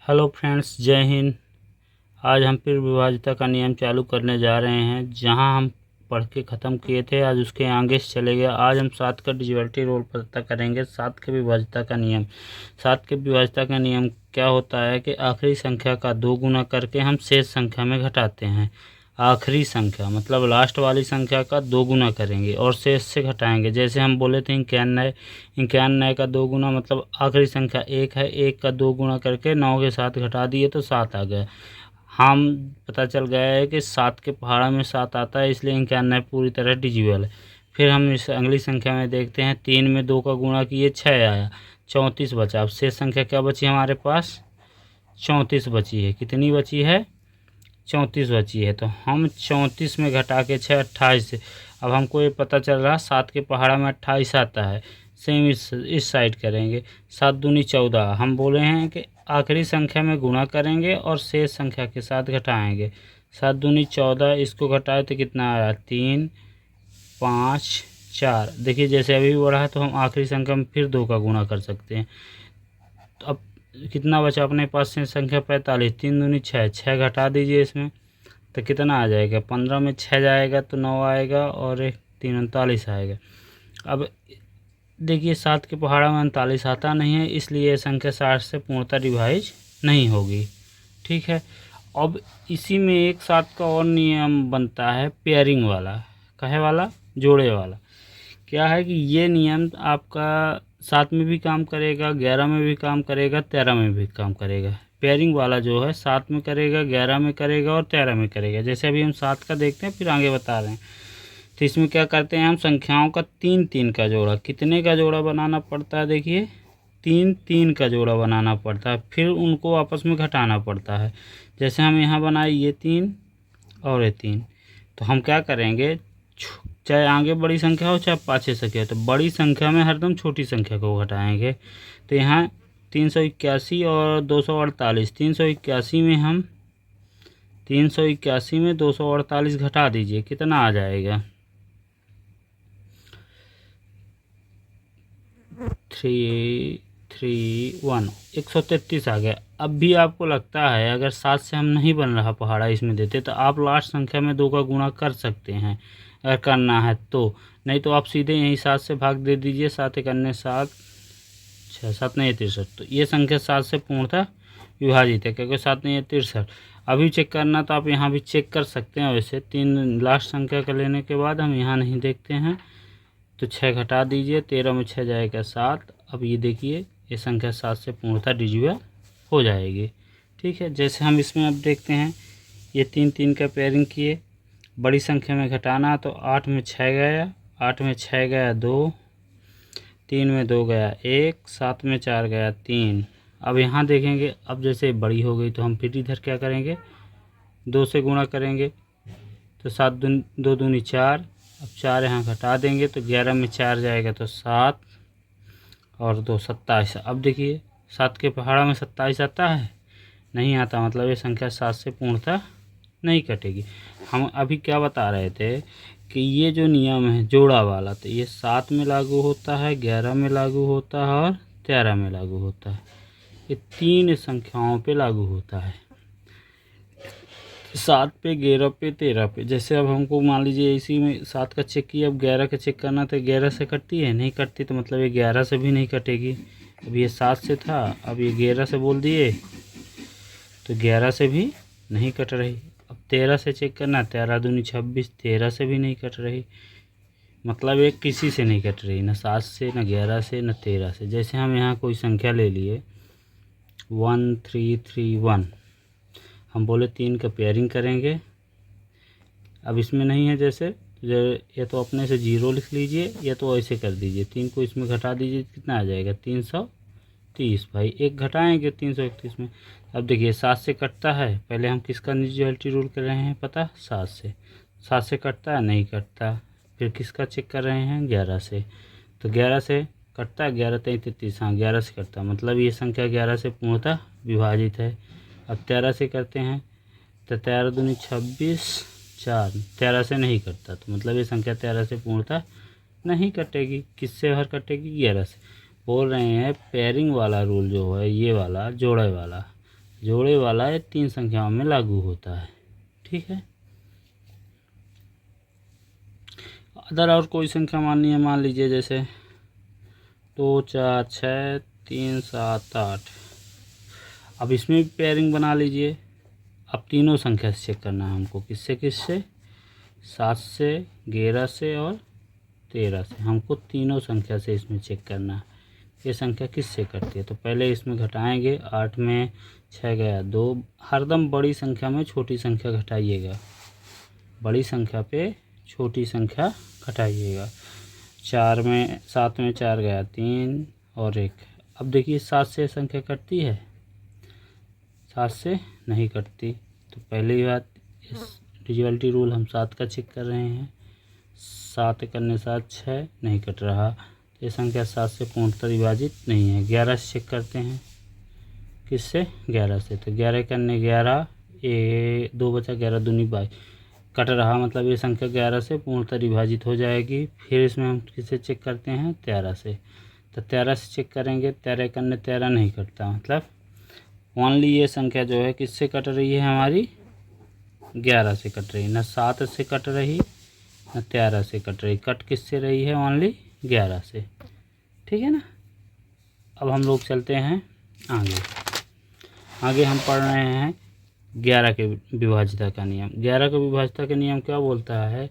Hello friends, जय हिंद। आज हम फिर विभाज्यता का नियम चालू करने जा रहे हैं। जहां हम पढ़ के ख़त्म किए थे आज उसके आगे से चले गए। आज हम 7 का डिजिटल रोल पता करेंगे। 7 के विभाज्यता का नियम। 7 के विभाज्यता का नियम क्या होता है कि आखिरी संख्या का 2 गुना करके हम शेष संख्या में घटाते हैं। आखिरी संख्या मतलब लास्ट वाली संख्या का 2 गुना करेंगे और शेष से घटाएंगे। जैसे हम बोले थे 91, 91 का 2 गुना मतलब आखिरी संख्या 1 है, 1 का 2 गुना करके 9 के साथ घटा दिए तो 7 आ गया। हम पता चल गया है कि 7 के पहाड़ा में 7 आता है, इसलिए 91 पूरी तरह डिजिबल है। फिर हम इस अगली संख्या में देखते हैं, 3 में 2 का गुणा किए 6 आया, 34 बचा। अब शेष संख्या क्या बची हमारे पास? 34 बची है। कितनी बची है? 34 बची है। तो हम 34 में घटा के 6 28 से। अब हमको ये पता चल रहा 7 के पहाड़ा में 28 आता है। सेम इस साइड करेंगे। 7 दूनी 14। हम बोले हैं कि आखिरी संख्या में गुणा करेंगे और शेष संख्या के साथ घटाएंगे। 7 दूनी 14, इसको घटाए तो कितना आया? 3 5 4। देखिए जैसे अभी बढ़ा है तो हम आखिरी संख्या में फिर 2 का गुणा कर सकते हैं। तो अब कितना बचा अपने पास से संख्या? 45। 3 दूनी 6, 6 घटा दीजिए इसमें तो कितना आ जाएगा? 15 में 6 जाएगा तो 9 आएगा और 1 3 39 आएगा। अब देखिए 7 के पहाड़ा में 39 आता नहीं है, इसलिए संख्या 60 से पूर्णतः डिवाइज नहीं होगी। ठीक है। अब इसी में एक 7 का और नियम बनता है, पेयरिंग वाला। कहे वाला? जोड़े वाला। क्या है कि ये नियम आपका 7 में भी काम करेगा, 11 में भी काम करेगा, 13 में भी काम करेगा। पेयरिंग वाला जो है 7 में करेगा, 11 में करेगा और 13 में करेगा। जैसे अभी हम 7 का देखते हैं फिर आगे बता रहे हैं। तो इसमें क्या करते हैं हम? संख्याओं का 3 3 का जोड़ा। कितने का जोड़ा बनाना पड़ता है? देखिए 3 3 का जोड़ा बनाना पड़ता है, फिर उनको आपस में घटाना पड़ता है। जैसे हम यहाँ बनाए ये 3 और ये 3, तो हम क्या करेंगे? चाहे आगे बड़ी संख्या हो चाहे पाछे संख्या, तो बड़ी संख्या में हरदम छोटी संख्या को घटाएंगे। तो यहाँ 381 और 248। 381 में हम 381 में 248 घटा दीजिए, कितना आ जाएगा? 331 133 आ गया। अब भी आपको लगता है अगर 7 से हम नहीं बन रहा पहाड़ा इसमें देते तो आप लास्ट संख्या में 2 का गुणा कर सकते हैं अगर करना है तो। नहीं तो आप सीधे यहीं 7 से भाग दे दीजिए। 7 एक अन्य 7, 6 7 नहीं 63। तो ये संख्या 7 से पूर्णतः विभाजित है, क्योंकि 7 नहीं 63। अभी चेक करना तो आप यहाँ भी चेक कर सकते हैं। वैसे 3 लास्ट संख्या का लेने के बाद हम यहाँ नहीं देखते हैं, तो 6 घटा दीजिए। 13 में 6 जाएगा 7। अब ये देखिए ये संख्या 7 से पूर्णतः डिजिबल हो जाएगी। ठीक है। जैसे हम इसमें अब देखते हैं, ये 3 3 का पेयरिंग किए, बड़ी संख्या में घटाना तो 8 में 6 गया, 8 में 6 गया 2, 3 में 2 गया 1, 7 में 4 गया 3। अब यहाँ देखेंगे, अब जैसे बड़ी हो गई तो हम फिर इधर क्या करेंगे? 2 से गुणा करेंगे तो 7 2 दूनी 4। अब 4 यहाँ घटा देंगे तो 11 में 4 जाएगा तो 7 और 2 27। अब देखिए 7 के पहाड़ा में 27 आता है? नहीं आता, मतलब ये संख्या 7 से पूर्णतः नहीं कटेगी। हम अभी क्या बता रहे थे कि ये जो नियम है जोड़ा वाला, तो ये 7 में लागू होता है, 11 में लागू होता है और 13 में लागू होता है। ये 3 संख्याओं पे लागू होता है। 7 पे, 11 पे, 13 पे। जैसे अब हमको मान लीजिए इसी में 7 का चेक किया, अब 11 का चेक करना, तो 11 से कटती है? नहीं कटती, तो मतलब ये 11 से भी नहीं कटेगी। अब ये 7 से था, अब ये 11 से बोल दिए तो 11 से भी नहीं कट रही। अब 13 से चेक करना, 13 दूनी 26, 13 से भी नहीं कट रही। मतलब ये किसी से नहीं कट रही, ना 7 से, ना 11 से, ना 13 से। जैसे हम यहाँ कोई संख्या ले लिए 1331, हम बोले 3 का पेयरिंग करेंगे। अब इसमें नहीं है, जैसे या तो अपने से 0 लिख लीजिए या तो ऐसे कर दीजिए। 3 को इसमें घटा दीजिए, कितना आ जाएगा? 330। भाई 1 घटाएंगे 331 में। अब देखिए 7 से कटता है, पहले हम किसका डिजिटल रूल कर रहे हैं पता? 7 से। 7 से कटता है? नहीं कटता। फिर किसका चेक कर रहे हैं? 11 से। तो 11 से कटता है? 11 33, हाँ 11 से कटता है, मतलब ये संख्या 11 से पूर्णतः विभाजित है। अब 13 से करते हैं तो 13 दूनी 26, 4। 13 से नहीं कटता, तो मतलब ये संख्या 13 से पूर्णतः नहीं कटेगी। किससे हर कटेगी? 11 से। बोल रहे हैं पेयरिंग वाला रूल जो है, ये वाला जोड़े वाला, जोड़े वाला ये 3 संख्याओं में लागू होता है। ठीक है। अदर और कोई संख्या माननी है, मान लीजिए जैसे 2 4 6 3 7 8। अब इसमें भी पेयरिंग बना लीजिए। अब तीनों संख्या से चेक करना है हमको, किससे किससे, 7 से, 11 से और 13 से। हमको तीनों संख्या से इसमें चेक करना है ये संख्या किससे कटती है। तो पहले इसमें घटाएंगे, 8 में 6 गया 2। हरदम बड़ी संख्या में छोटी संख्या घटाइएगा, बड़ी संख्या पे छोटी संख्या घटाइएगा। 7 में 4 गया 3 और 1। अब देखिए 7 से संख्या कटती है, 7 से नहीं कटती। तो पहली बात, इस डिविजिबिलिटी रूल हम 7 का चेक कर रहे हैं। 7 करने 7 6 नहीं कट रहा, तो ये संख्या 7 से पूर्णतः विभाजित नहीं है। 11 से चेक करते हैं, किससे, 11 से। तो 11 करने 11, 2 बचा, 11 दूनी 22 कट रहा, मतलब ये संख्या 11 से पूर्णतः विभाजित हो जाएगी। फिर इसमें हम किससे चेक करते हैं, 13 से। तो 13 से चेक करेंगे, 13 करने 13 नहीं कटता, मतलब ओनली ये संख्या जो है किससे कट रही है हमारी, 11 से कट रही है। न 7 से कट रही न 13 से कट रही, कट किससे रही है, ओनली 11 से। ठीक है ना। अब हम लोग चलते हैं आगे हम पढ़ रहे हैं 11 के विभाज्यता का नियम। 11 का विभाज्यता का नियम क्या बोलता है,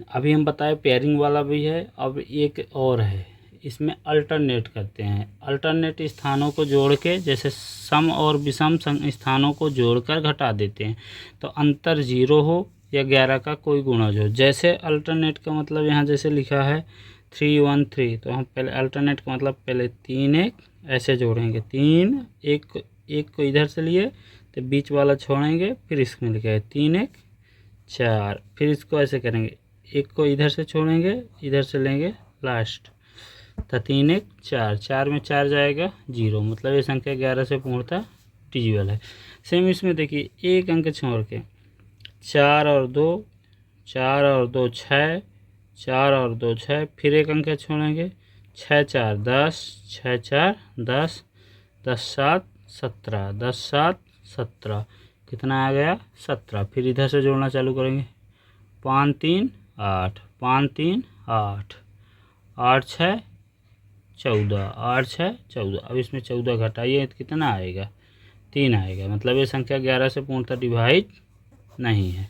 अभी हम बताए पेयरिंग वाला भी है, अब एक और है, इसमें अल्टरनेट करते हैं। अल्टरनेट स्थानों को जोड़ के, जैसे सम और विषम स्थानों को जोड़कर घटा देते हैं, तो अंतर 0 हो या 11 का कोई गुणज हो। जैसे अल्टरनेट का मतलब यहाँ जैसे लिखा है 3 1 3, तो हम पहले अल्टरनेट का मतलब पहले 3 1 ऐसे जोड़ेंगे, 3 1 को इधर से लिए तो बीच वाला छोड़ेंगे, फिर इसमें लिखा है 3 1 4, फिर इसको ऐसे करेंगे, 1 को इधर से छोड़ेंगे, इधर से लेंगे लास्ट, तो 3 1 4, 4 में 4 जाएगा 0, मतलब ये संख्या 11 से पूर्णतः डिविजिबल है। सेम इसमें देखिए एक अंक छोड़ के 4 और 2 6, 4 और 2 6, फिर एक अंक छोड़ेंगे 6 4 10, 6 4 10, 10 7 17, 10 7 17, कितना आ गया 17। फिर इधर से जोड़ना चालू करेंगे, 5 3 8, 5 3 8, 8 6 14, 8 6 14। अब इसमें 14 घटाइए तो कितना आएगा, 3 आएगा, मतलब ये संख्या 11 से पूर्णतः डिवाइड नहीं है।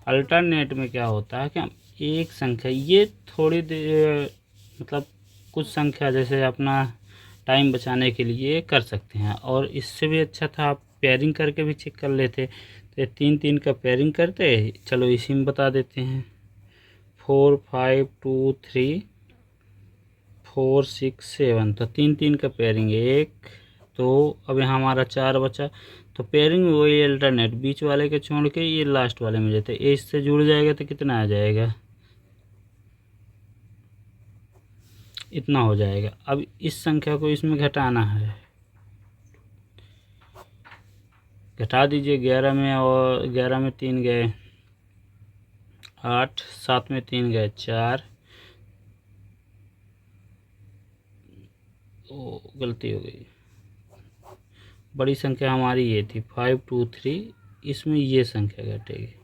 अल्टरनेट में क्या होता है कि हम एक संख्या, ये थोड़ी देर मतलब कुछ संख्या जैसे अपना टाइम बचाने के लिए कर सकते हैं, और इससे भी अच्छा था आप पेयरिंग करके भी चेक कर लेते। तो 3 3 का पेयरिंग करते, चलो इसी में बता देते हैं, 4 5 2 3 4 6 7, तो 3 3 का पेयरिंग 1 2, अब यहाँ हमारा 4 बचा, तो पेयरिंग में वही अल्टरनेट बीच वाले के छोड़ के ये लास्ट वाले में जाते, ए इससे जुड़ जाएगा तो कितना आ जाएगा, इतना हो जाएगा। अब इस संख्या को इसमें घटाना है, घटा दीजिए, 11 में, और 11 में 3 गए 8, 7 में 3 गए 4, ओ गलती हो गई, बड़ी संख्या हमारी ये थी 5 2 3, इसमें ये संख्या घटेगी,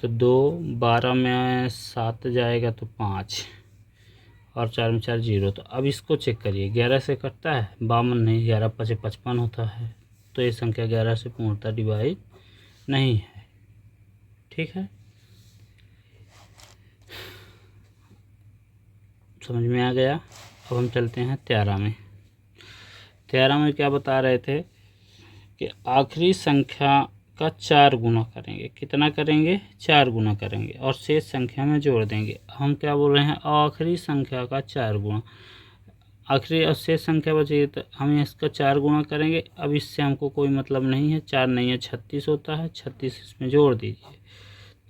तो 2, 12 में 7 जाएगा तो 5, और 4 में 4 0। तो अब इसको चेक करिए, 11 से कटता है, 52 नहीं, 11 5 55 होता है, तो ये संख्या 11 से पूर्णतः डिवाइड नहीं है। ठीक है, समझ में आ गया। अब हम चलते हैं 13 में। 13 में क्या बता रहे थे कि आखिरी संख्या का 4 गुना करेंगे, कितना करेंगे, 4 गुना करेंगे, और शेष संख्या में जोड़ देंगे। हम क्या बोल रहे हैं, आखिरी संख्या का 4 गुना, आखिरी और शेष संख्या बची तो हम इसका 4 गुना करेंगे। अब इससे हमको कोई मतलब नहीं है, 4 नहीं है 36 होता है, 36 इसमें जोड़ दीजिए,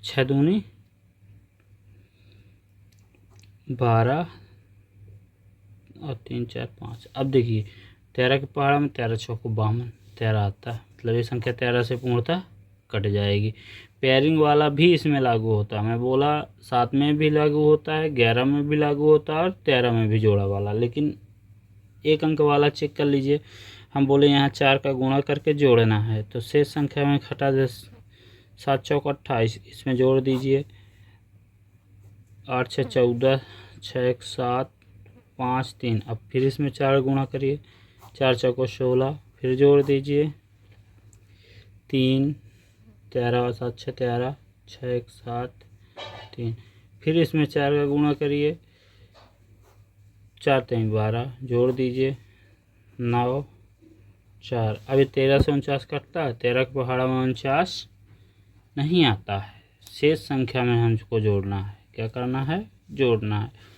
6 दूनी 12 और 3 4 5। अब देखिए 13 के पहाड़ा में 13 6 को 52, 13 आता है, मतलब ये संख्या 13 से पूर्णतः कट जाएगी। पेयरिंग वाला भी इसमें लागू होता है, मैं बोला 7 में भी लागू होता है, 11 में भी लागू होता है, और 13 में भी जोड़ा वाला, लेकिन एक अंक वाला चेक कर लीजिए। हम बोले यहाँ 4 का गुणा करके जोड़ना है, तो शेष संख्या में घटा दे 7 चौक 28, इसमें जोड़ दीजिए 8 6 14, 6 1 7, 5 3। अब फिर इसमें 4 गुणा करिए, 4 चौको 16, फिर जोड़ दीजिए 3 13 7 6 13, 6 1 7 3। फिर इसमें 4 का गुणा करिए, 4 3 12, जोड़ दीजिए 9 4। अभी 13 से 49 कटता है, 13 के पहाड़ा में 49 नहीं आता है। शेष संख्या में हमको जोड़ना है, क्या करना है, जोड़ना है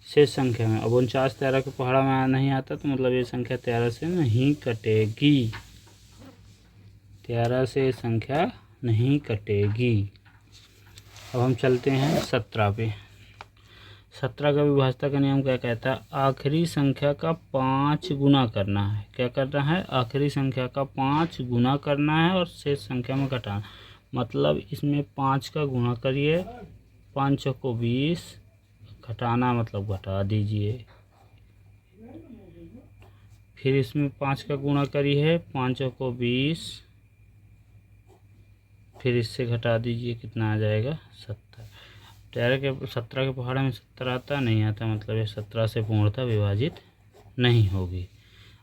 शेष संख्या में। अब 49 13 के पहाड़ा में नहीं आता, तो मतलब ये संख्या 13 से नहीं कटेगी, 13 से संख्या नहीं कटेगी। अब हम चलते हैं 17 पे। 17 का विभाज्यता का नियम क्या कहता है, आखिरी संख्या का 5 गुना करना है। क्या करना है, आखिरी संख्या का 5 गुना करना है और शेष संख्या में घटाना। मतलब इसमें 5 का गुणा करिए, 5 को 20, घटाना मतलब घटा दीजिए। फिर इसमें 5 का गुणा करिए, 5 को 20, फिर इससे घटा दीजिए, कितना आ जाएगा 70। 17 के पहाड़े में 70 आता नहीं आता, मतलब ये 17 से पूर्णतः विभाजित नहीं होगी।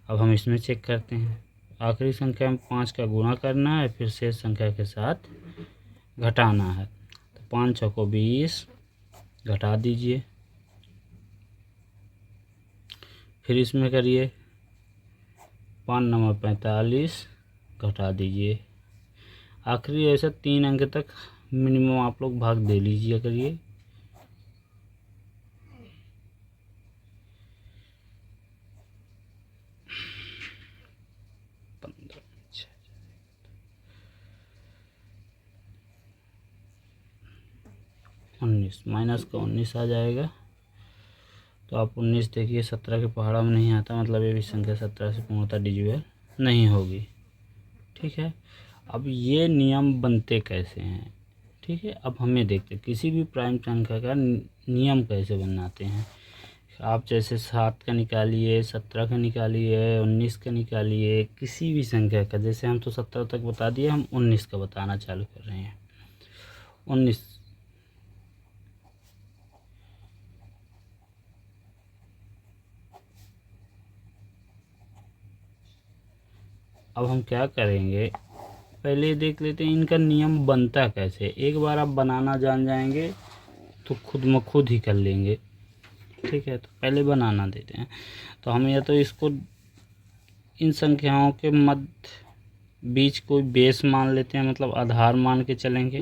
अब हम इसमें चेक करते हैं, आखिरी संख्या में 5 का गुणा करना है, फिर शेष संख्या के साथ घटाना है। तो 5 को 20, घटा दीजिए। फिर इसमें करिए 5 9 45, घटा दीजिए। आखिरी ऐसा 3 अंक तक मिनिमम आप लोग भाग दे लीजिए करिए। उन्नीस माइनस का 19 आ जाएगा, तो आप 19 देखिए 17 के पहाड़ा में नहीं आता, मतलब ये भी संख्या 17 से पूर्णतः डिविजिबल नहीं होगी। ठीक है, अब ये नियम बनते कैसे हैं, ठीक है। अब हमें देखते किसी भी प्राइम संख्या का नियम कैसे बनाते हैं। आप जैसे 7 का निकालिए, 17 का निकालिए, 19 का निकालिए, किसी भी संख्या का। जैसे हम तो 17 तक बता दिए, हम 19 का बताना चालू कर रहे हैं। 19 अब हम क्या करेंगे, पहले देख लेते हैं इनका नियम बनता कैसे। एक बार आप बनाना जान जाएंगे तो खुद में खुद ही कर लेंगे। ठीक है, तो पहले बनाना देते हैं। तो हम या तो इसको इन संख्याओं के मध्य बीच कोई बेस मान लेते हैं, मतलब आधार मान के चलेंगे।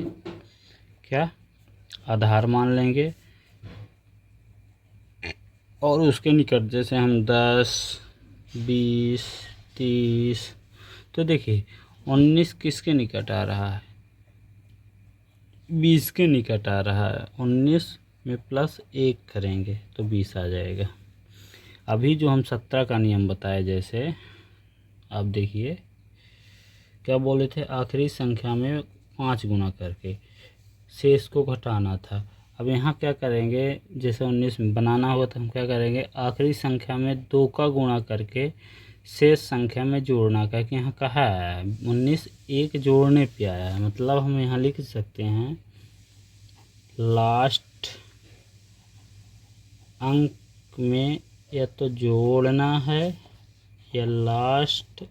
क्या, आधार मान लेंगे और उसके निकट जैसे हम 10 20 30। तो देखिए 19 किसके निकट आ रहा है, 20 के निकट आ रहा है। 19 में प्लस 1 करेंगे तो 20 आ जाएगा। अभी जो हम 17 का नियम बताए, जैसे आप देखिए क्या बोले थे, आखिरी संख्या में 5 गुना करके शेष को घटाना था। अब यहाँ क्या करेंगे, जैसे 19 में बनाना होगा तो हम क्या करेंगे, आखिरी संख्या में 2 का गुणा करके शेष संख्या में जोड़ना का। कि यहाँ कहा है 19 एक जोड़ने पे आया है, मतलब हम यहाँ लिख सकते हैं लास्ट अंक में या तो जोड़ना है या लास्ट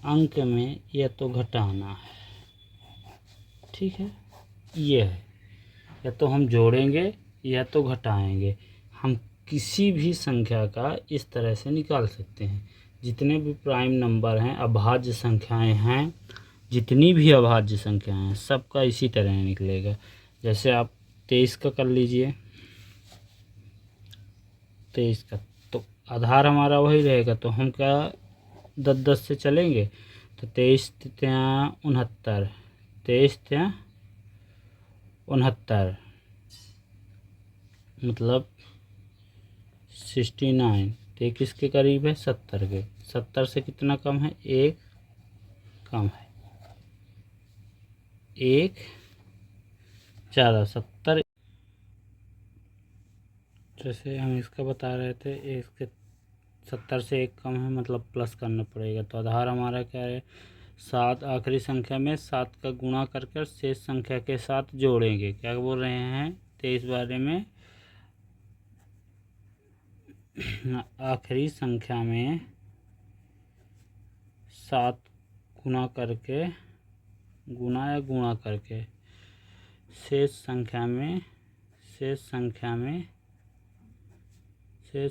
अंक में या तो घटाना है। ठीक है, ये है, या तो हम जोड़ेंगे या तो घटाएंगे। हम किसी भी संख्या का इस तरह से निकाल सकते हैं। जितने भी प्राइम नंबर हैं, अभाज्य संख्याएं हैं, जितनी भी अभाज्य संख्याएं हैं, सबका इसी तरह निकलेगा। जैसे आप 23 का कर लीजिए, 23 का तो आधार हमारा वही रहेगा, तो हम क्या 10 से चलेंगे। तो 23 त्या 69, 23 त्या 69, मतलब 69। तो किसके करीब है, 70 के। 70 से कितना कम है, 1 कम है, 1 ज़्यादा। 70 जैसे हम इसका बता रहे थे, इसके 70 से 1 कम है, मतलब प्लस करना पड़ेगा। तो आधार हमारा क्या है, 7 आखिरी संख्या में 7 का गुणा करके शेष संख्या के साथ जोड़ेंगे। क्या बोल रहे हैं, तो इस बारे में आखिरी संख्या में 7 गुणा करके, गुणा या गुणा करके शेष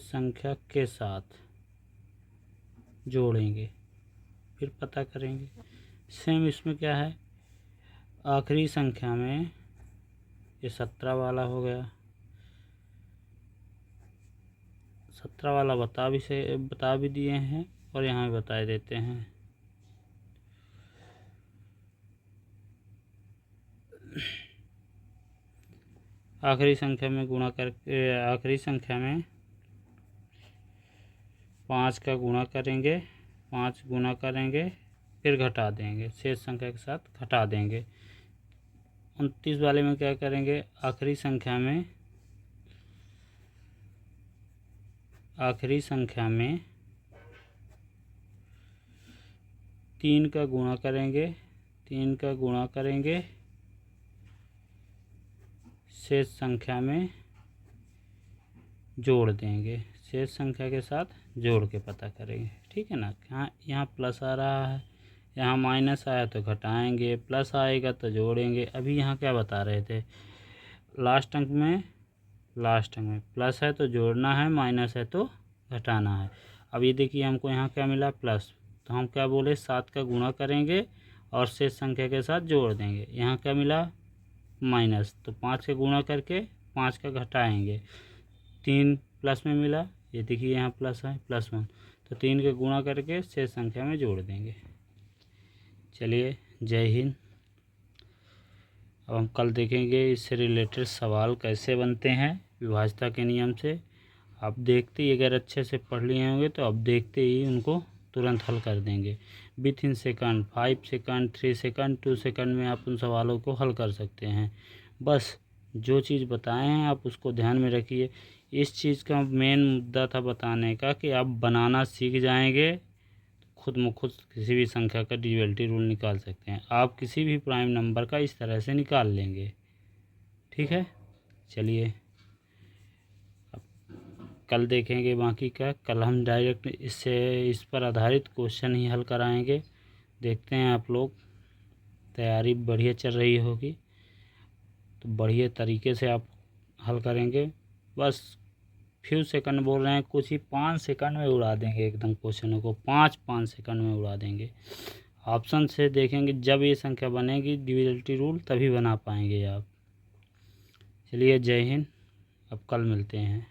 संख्या के साथ जोड़ेंगे, फिर पता करेंगे। सेम इसमें क्या है, आखिरी संख्या में ये 17 वाला हो गया, 17 वाला बता भी दिए हैं और यहाँ भी बता देते हैं। आखिरी संख्या में गुणा करके, आखिरी संख्या में 5 का गुणा करेंगे, 5 गुणा करेंगे, फिर घटा देंगे, शेष संख्या के साथ घटा देंगे। 29 वाले में क्या करेंगे, आखिरी संख्या में 3 का गुणा करेंगे, 3 का गुणा करेंगे, शेष संख्या में जोड़ देंगे, शेष संख्या के साथ जोड़ के पता करेंगे। ठीक है ना। यहाँ प्लस आ रहा है, यहाँ माइनस आया तो घटाएंगे, प्लस आएगा तो जोड़ेंगे। अभी यहाँ क्या बता रहे थे, लास्ट अंक में प्लस है तो जोड़ना है, माइनस है तो घटाना है। अब ये देखिए हमको यहाँ क्या मिला, प्लस, तो हम क्या बोले, 7 का गुणा करेंगे और शेष संख्या के साथ जोड़ देंगे। यहाँ क्या मिला, माइनस, तो 5 का गुणा करके 5 का घटाएंगे, 3 प्लस में मिला, ये देखिए यहाँ प्लस है, +1, तो 3 का गुणा करके शेष संख्या में जोड़ देंगे। चलिए, जय हिंद। अब हम कल देखेंगे इससे रिलेटेड सवाल कैसे बनते हैं विभाज्यता के नियम से। आप देखते ही, अगर अच्छे से पढ़ लिए होंगे तो आप देखते ही उनको तुरंत हल कर देंगे। With in second, 5 second, 3 second, 2 second में आप उन सवालों को हल कर सकते हैं। बस जो चीज़ बताए हैं आप उसको ध्यान में रखिए। इस चीज़ का मेन मुद्दा था बताने का कि आप बनाना सीख जाएंगे, खुद में खुद किसी भी संख्या का डिविजिबिलिटी रूल निकाल सकते हैं। आप किसी भी प्राइम नंबर का इस तरह से निकाल लेंगे। ठीक है, चलिए कल देखेंगे बाकी का। कल हम डायरेक्ट इस पर आधारित क्वेश्चन ही हल कराएंगे। देखते हैं, आप लोग तैयारी बढ़िया चल रही होगी तो बढ़िया तरीके से आप हल करेंगे। बस फ्यू सेकंड बोल रहे हैं, कुछ ही 5 सेकंड में उड़ा देंगे एकदम क्वेश्चनों को, 5 सेकंड में उड़ा देंगे। ऑप्शन से देखेंगे, जब ये संख्या बनेगी डिविजिबिलिटी रूल तभी बना पाएंगे आप। चलिए, जय हिंद। अब कल मिलते हैं।